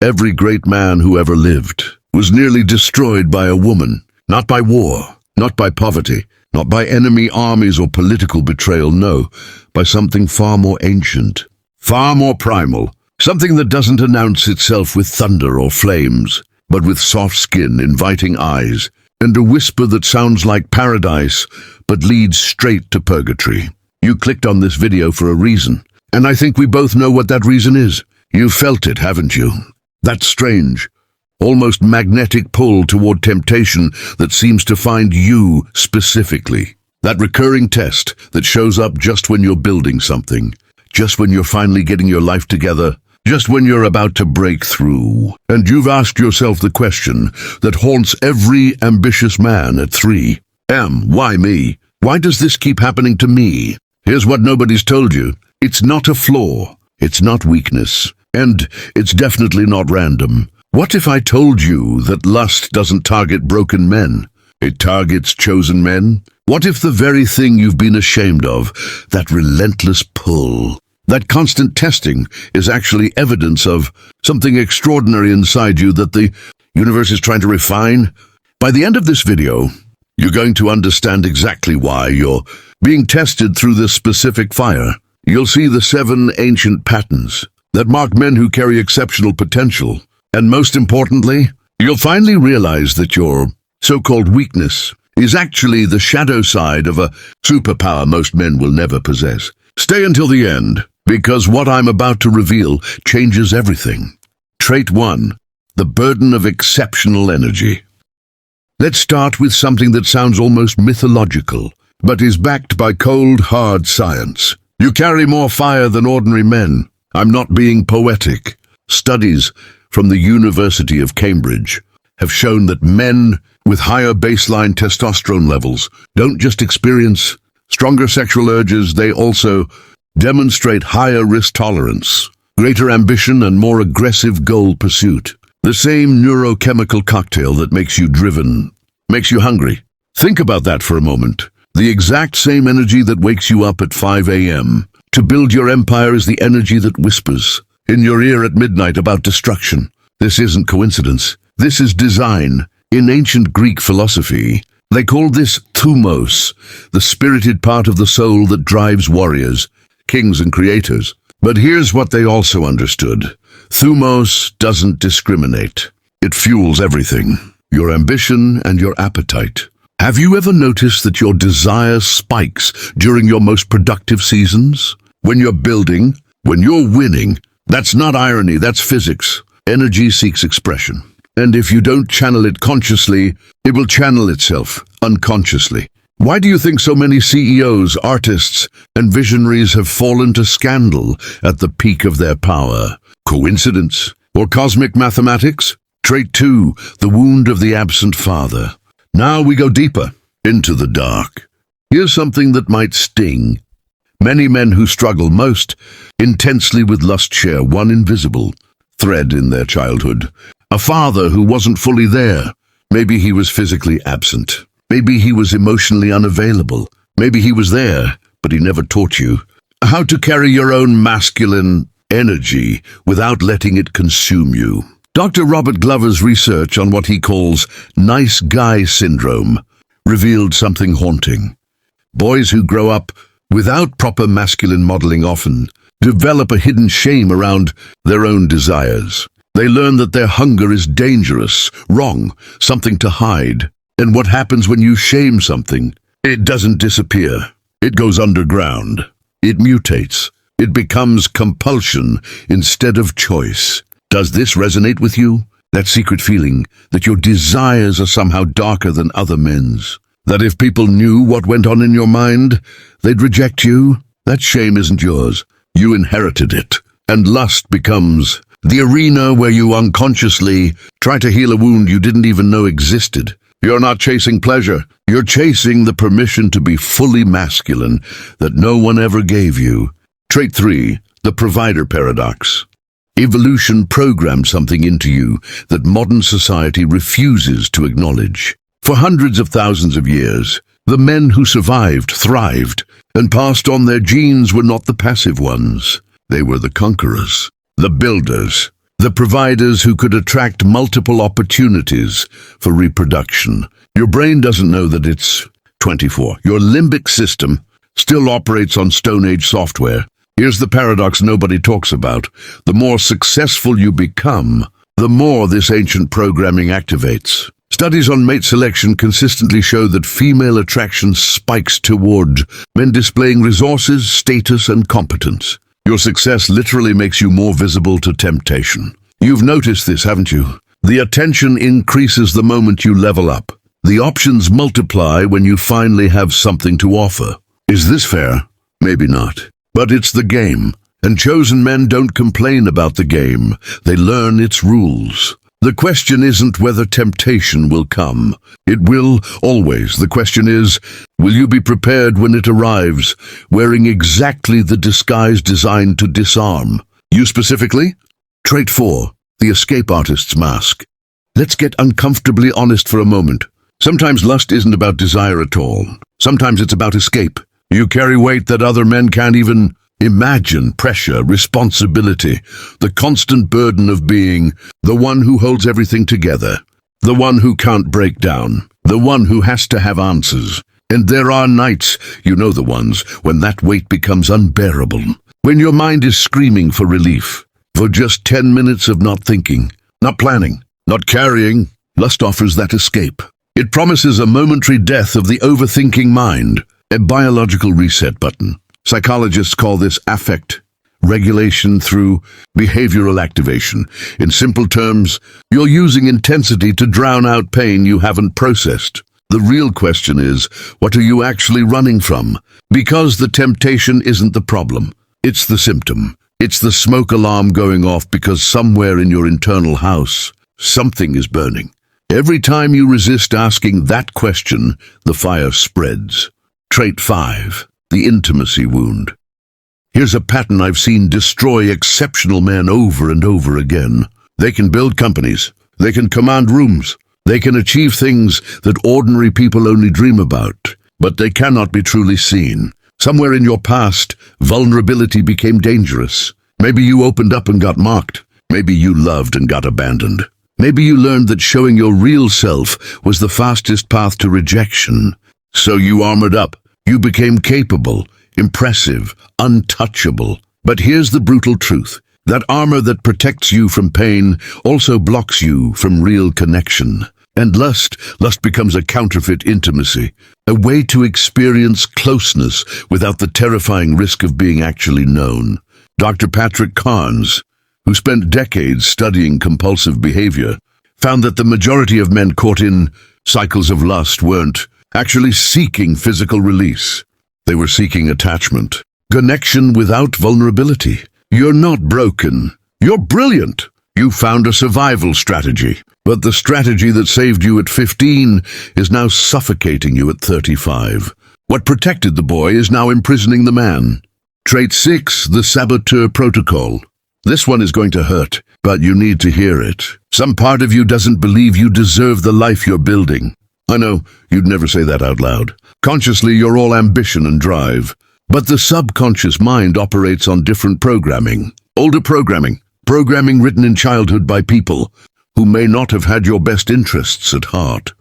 Every great man who ever lived was nearly destroyed by a woman, not by war, not by poverty, not by enemy armies or political betrayal, no, by something far more ancient, far more primal, something that doesn't announce itself with thunder or flames, but with soft skin, inviting eyes, and a whisper that sounds like paradise, but leads straight to purgatory. You clicked on this video for a reason, and I think we both know what that reason is. You felt it, haven't you? That strange, almost magnetic pull toward temptation that seems to find you specifically. That recurring test that shows up just when you're building something, just when you're finally getting your life together, just when you're about to break through. And you've asked yourself the question that haunts every ambitious man at 3am. Why me? Why does this keep happening to me? Here's what nobody's told you. It's not a flaw. It's not weakness. And it's definitely not random. What if I told you that lust doesn't target broken men? It targets chosen men? What if the very thing you've been ashamed of, that relentless pull, that constant testing, is actually evidence of something extraordinary inside you that the universe is trying to refine? By the end of this video, you're going to understand exactly why you're being tested through this specific fire. You'll see the 7 ancient patterns that mark men who carry exceptional potential. And most importantly, you'll finally realize that your so-called weakness is actually the shadow side of a superpower most men will never possess. Stay until the end, because what I'm about to reveal changes everything. Trait 1, the burden of exceptional energy. Let's start with something that sounds almost mythological, but is backed by cold, hard science. You carry more fire than ordinary men. I'm not being poetic. Studies from the University of Cambridge have shown that men with higher baseline testosterone levels don't just experience stronger sexual urges, they also demonstrate higher risk tolerance, greater ambition, and more aggressive goal pursuit. The same neurochemical cocktail that makes you driven, makes you hungry. Think about that for a moment. The exact same energy that wakes you up at 5 a.m. to build your empire is the energy that whispers in your ear at midnight about destruction. This isn't coincidence. This is design. In ancient Greek philosophy, they called this thumos, the spirited part of the soul that drives warriors, kings, and creators. But here's what they also understood. Thumos doesn't discriminate. It fuels everything, your ambition and your appetite. Have you ever noticed that your desire spikes during your most productive seasons? When you're building, when you're winning, that's not irony, that's physics. Energy seeks expression. And if you don't channel it consciously, it will channel itself unconsciously. Why do you think so many CEOs, artists, and visionaries have fallen to scandal at the peak of their power? Coincidence? Or cosmic mathematics? Trait 2, the wound of the absent father. Now we go deeper, into the dark. Here's something that might sting. Many men who struggle most intensely with lust share one invisible thread in their childhood. A father who wasn't fully there. Maybe he was physically absent. Maybe he was emotionally unavailable. Maybe he was there, but he never taught you how to carry your own masculine energy without letting it consume you. Dr. Robert Glover's research on what he calls nice guy syndrome revealed something haunting. Boys who grow up without proper masculine modeling often develop a hidden shame around their own desires. They learn that their hunger is dangerous, wrong, something to hide. And what happens when you shame something? It doesn't disappear. It goes underground. It mutates. It becomes compulsion instead of choice. Does this resonate with you? That secret feeling that your desires are somehow darker than other men's? That if people knew what went on in your mind, they'd reject you? That shame isn't yours. You inherited it. And lust becomes the arena where you unconsciously try to heal a wound you didn't even know existed. You're not chasing pleasure. You're chasing the permission to be fully masculine that no one ever gave you. Trait 3, the provider paradox. Evolution programmed something into you that modern society refuses to acknowledge. For hundreds of thousands of years, the men who survived, thrived, and passed on their genes were not the passive ones. They were the conquerors, the builders, the providers who could attract multiple opportunities for reproduction. Your brain doesn't know that it's 24. Your limbic system still operates on Stone Age software. Here's the paradox nobody talks about. The more successful you become, the more this ancient programming activates. Studies on mate selection consistently show that female attraction spikes toward men displaying resources, status, and competence. Your success literally makes you more visible to temptation. You've noticed this, haven't you? The attention increases the moment you level up. The options multiply when you finally have something to offer. Is this fair? Maybe not. But it's the game, and chosen men don't complain about the game. They learn its rules. The question isn't whether temptation will come. It will, always. The question is, will you be prepared when it arrives, wearing exactly the disguise designed to disarm? You specifically? Trait 4, the escape artist's mask. Let's get uncomfortably honest for a moment. Sometimes lust isn't about desire at all. Sometimes it's about escape. You carry weight that other men can't even imagine. Pressure, responsibility, the constant burden of being the one who holds everything together, the one who can't break down, the one who has to have answers. And there are nights, you know the ones, when that weight becomes unbearable, when your mind is screaming for relief, for just 10 minutes of not thinking, not planning, not carrying. Lust offers that escape. It promises a momentary death of the overthinking mind, a biological reset button. Psychologists call this affect regulation through behavioral activation. In simple terms, you're using intensity to drown out pain you haven't processed. The real question is, what are you actually running from? Because the temptation isn't the problem. It's the symptom. It's the smoke alarm going off because somewhere in your internal house, something is burning. Every time you resist asking that question, the fire spreads. Trait 5, the intimacy wound. Here's a pattern I've seen destroy exceptional men over and over again. They can build companies. They can command rooms. They can achieve things that ordinary people only dream about, but they cannot be truly seen. Somewhere in your past, vulnerability became dangerous. Maybe you opened up and got mocked. Maybe you loved and got abandoned. Maybe you learned that showing your real self was the fastest path to rejection. So you armored up. You became capable, impressive, untouchable. But here's the brutal truth. That armor that protects you from pain also blocks you from real connection. And lust becomes a counterfeit intimacy, a way to experience closeness without the terrifying risk of being actually known. Dr. Patrick Carnes, who spent decades studying compulsive behavior, found that the majority of men caught in cycles of lust weren't actually seeking physical release. They were seeking attachment, connection without vulnerability. You're not broken. You're brilliant. You found a survival strategy, but the strategy that saved you at 15 is now suffocating you at 35. What protected the boy is now imprisoning the man. Trait 6, the Saboteur protocol. This one is going to hurt, but you need to hear it. Some part of you doesn't believe you deserve the life you're building. I know, you'd never say that out loud. Consciously, you're all ambition and drive. But the subconscious mind operates on different programming. Older programming written in childhood by people who may not have had your best interests at heart.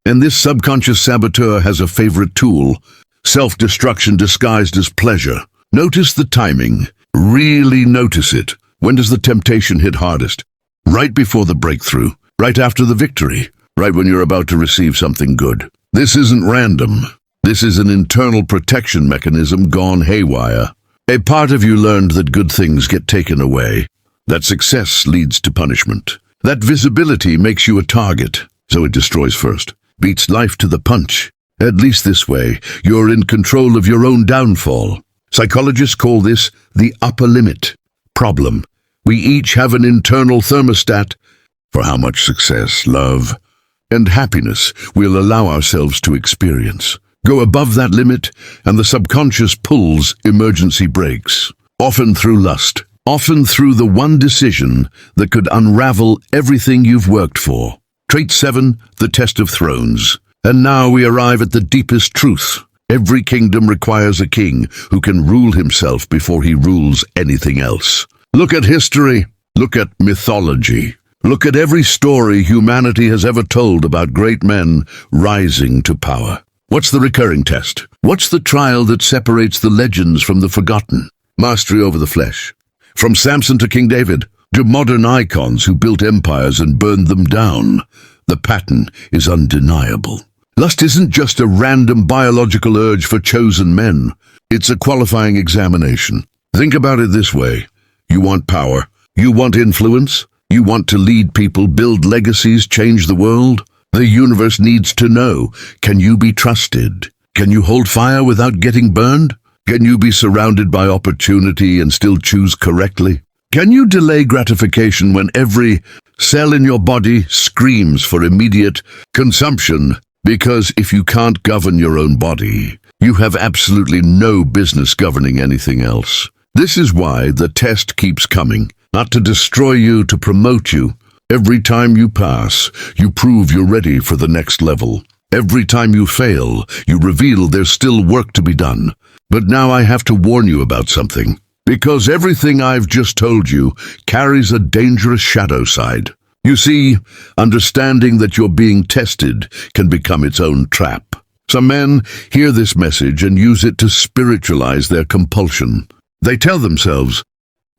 And this subconscious saboteur has a favorite tool, self-destruction disguised as pleasure. Notice the timing. Really notice it. When does the temptation hit hardest? Right before the breakthrough. Right after the victory. Right when you're about to receive something good. This isn't random. This is an internal protection mechanism gone haywire. A part of you learned that good things get taken away, that success leads to punishment, that visibility makes you a target, so it destroys first, beats life to the punch. At least this way, you're in control of your own downfall. Psychologists call this the upper limit. Problem: we each have an internal thermostat for how much success, love, and happiness we'll allow ourselves to experience. Go above that limit, and the subconscious pulls emergency brakes, often through lust, often through the one decision that could unravel everything you've worked for. Trait 7, the test of thrones. And now we arrive at the deepest truth. Every kingdom requires a king who can rule himself before he rules anything else. Look at history. Look at mythology. Look at every story humanity has ever told about great men rising to power. What's the recurring test? What's the trial that separates the legends from the forgotten? Mastery over the flesh. From Samson to King David, to modern icons who built empires and burned them down, the pattern is undeniable. Lust isn't just a random biological urge for chosen men. It's a qualifying examination. Think about it this way. You want power. You want influence. You want to lead people, build legacies, change the world. The universe needs to know. Can you be trusted? Can you hold fire without getting burned? Can you be surrounded by opportunity and still choose correctly? Can you delay gratification when every cell in your body screams for immediate consumption? Because if you can't govern your own body, you have absolutely no business governing anything else. This is why the test keeps coming, not to destroy you, to promote you. Every time you pass, you prove you're ready for the next level. Every time you fail, you reveal there's still work to be done. But now I have to warn you about something, because everything I've just told you carries a dangerous shadow side. You see, understanding that you're being tested can become its own trap. Some men hear this message and use it to spiritualize their compulsion. They tell themselves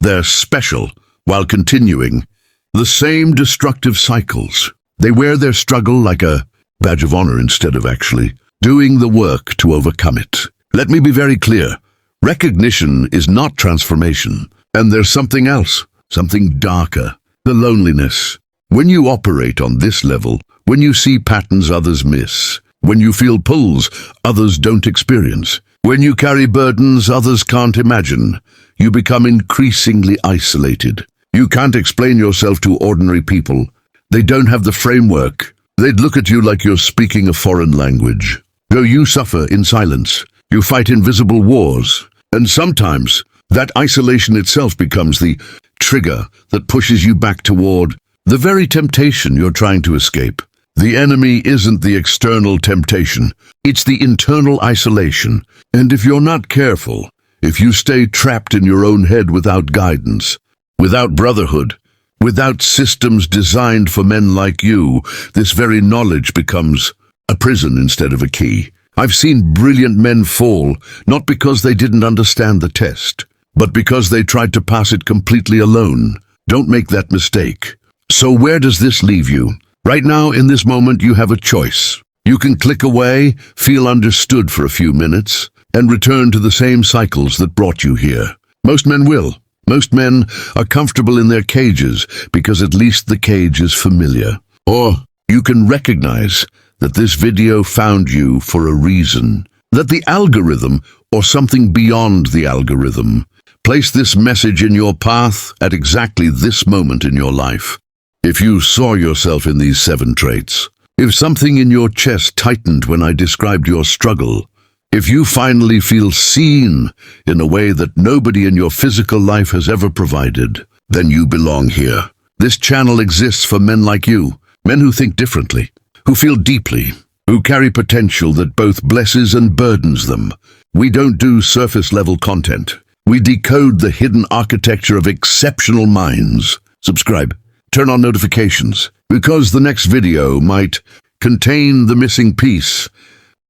they're special while continuing the same destructive cycles. They wear their struggle like a badge of honor instead of actually doing the work to overcome it. Let me be very clear. Recognition is not transformation. And there's something else, something darker, the loneliness. When you operate on this level, when you see patterns others miss, when you feel pulls others don't experience, when you carry burdens others can't imagine, you become increasingly isolated. You can't explain yourself to ordinary people. They don't have the framework. They'd look at you like you're speaking a foreign language. So you suffer in silence. You fight invisible wars. And sometimes that isolation itself becomes the trigger that pushes you back toward the very temptation you're trying to escape. The enemy isn't the external temptation. It's the internal isolation. And if you're not careful, if you stay trapped in your own head without guidance, without brotherhood, without systems designed for men like you, this very knowledge becomes a prison instead of a key. I've seen brilliant men fall, not because they didn't understand the test, but because they tried to pass it completely alone. Don't make that mistake. So where does this leave you? Right now, in this moment, you have a choice. You can click away, feel understood for a few minutes, and return to the same cycles that brought you here. Most men will. Most men are comfortable in their cages because at least the cage is familiar. Or you can recognize that this video found you for a reason, that the algorithm, or something beyond the algorithm, placed this message in your path at exactly this moment in your life. If you saw yourself in these 7 traits, if something in your chest tightened when I described your struggle, if you finally feel seen in a way that nobody in your physical life has ever provided, then you belong here. This channel exists for men like you, men who think differently, who feel deeply, who carry potential that both blesses and burdens them. We don't do surface-level content. We decode the hidden architecture of exceptional minds. Subscribe. Turn on notifications, because the next video might contain the missing piece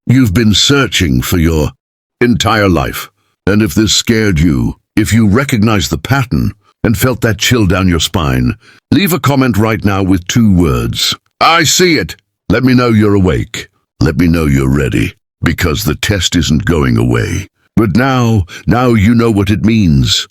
you've been searching for your entire life. And if this scared you, if you recognize the pattern and felt that chill down your spine, leave a comment right now with 2 words. I see it. Let me know you're awake. Let me know you're ready, because the test isn't going away. But now you know what it means.